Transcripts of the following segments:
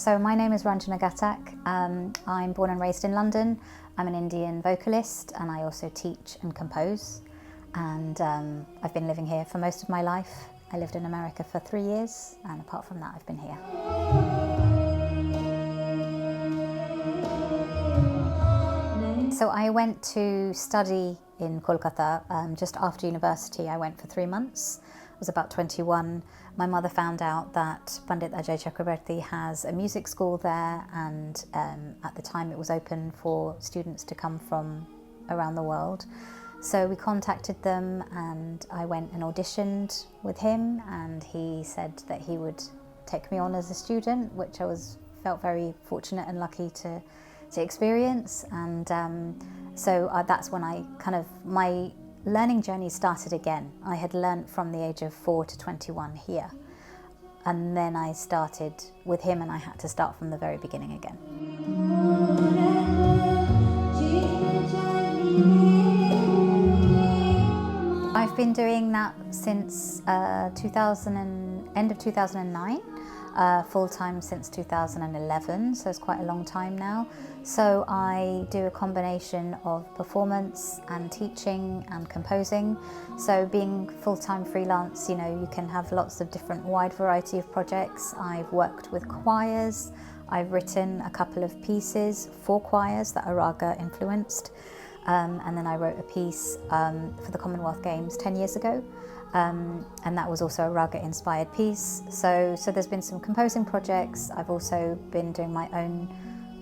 So my name is Ranjana Ghatak. I'm born and raised in London. I'm an Indian vocalist and I also teach and compose. And I've been living here for most of my life. I lived in America for 3 years, and apart from that I've been here. So I went to study in Kolkata just after university. I went for 3 months. I was about 21. My mother found out that Pandit Ajay Chakrabarti has a music school there, and at the time it was open for students to come from around the world. So we contacted them and I went and auditioned with him, and he said that he would take me on as a student, which I felt very fortunate and lucky to experience. And so that's when my learning journey started again. I had learnt from the age of 4 to 21 here, and then I started with him and I had to start from the very beginning again. I've been doing that since end of 2009, full-time since 2011, so it's quite a long time now. So I do a combination of performance and teaching and composing. So being full-time freelance, you can have lots of different wide variety of projects. I've worked with choirs. I've written a couple of pieces for choirs that are raga influenced. And then I wrote a piece for the Commonwealth Games 10 years ago, and that was also a raga-inspired piece. So there's been some composing projects. I've also been doing my own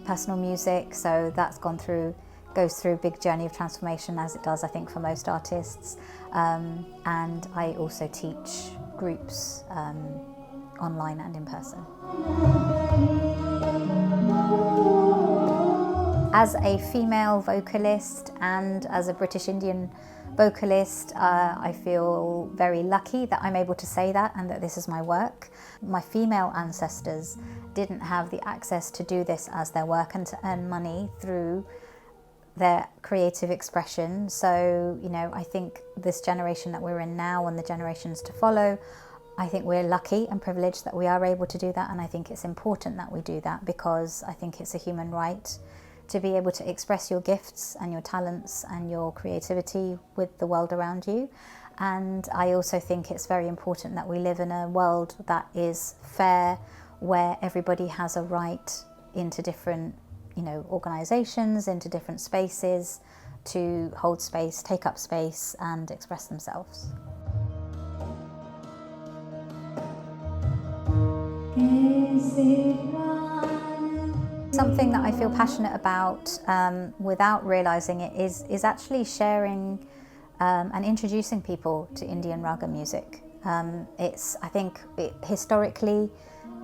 personal music, so that's goes through a big journey of transformation, as it does, I think, for most artists. And I also teach groups online and in person. As a female vocalist and as a British Indian vocalist, I feel very lucky that I'm able to say that and that this is my work. My female ancestors didn't have the access to do this as their work and to earn money through their creative expression. So, I think this generation that we're in now and the generations to follow, I think we're lucky and privileged that we are able to do that, and I think it's important that we do that because I think it's a human right to be able to express your gifts and your talents and your creativity with the world around you. And I also think it's very important that we live in a world that is fair, where everybody has a right into different, organizations, into different spaces to hold space, take up space and express themselves. Something that I feel passionate about without realizing it is actually sharing and introducing people to Indian raga music. I think historically,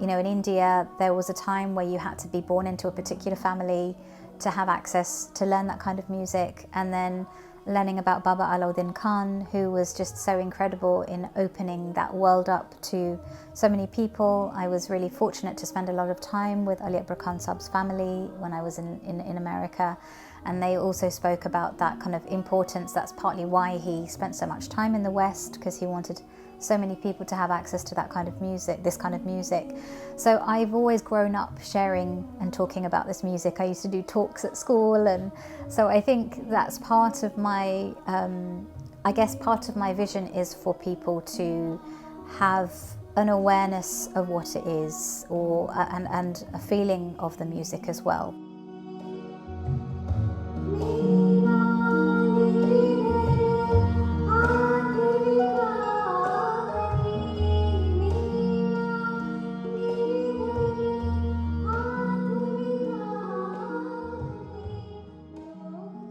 in India, there was a time where you had to be born into a particular family to have access to learn that kind of music, and then learning about Baba Alauddin Khan, who was just so incredible in opening that world up to so many people. I was really fortunate to spend a lot of time with Ali Akbar Khan Sab's family when I was in America, and they also spoke about that kind of importance. That's partly why he spent so much time in the West, because he wanted so many people to have access to that kind of music, this kind of music. So I've always grown up sharing and talking about this music. I used to do talks at school, and so I think that's part of my, part of my vision is for people to have an awareness of what it is, and a feeling of the music as well.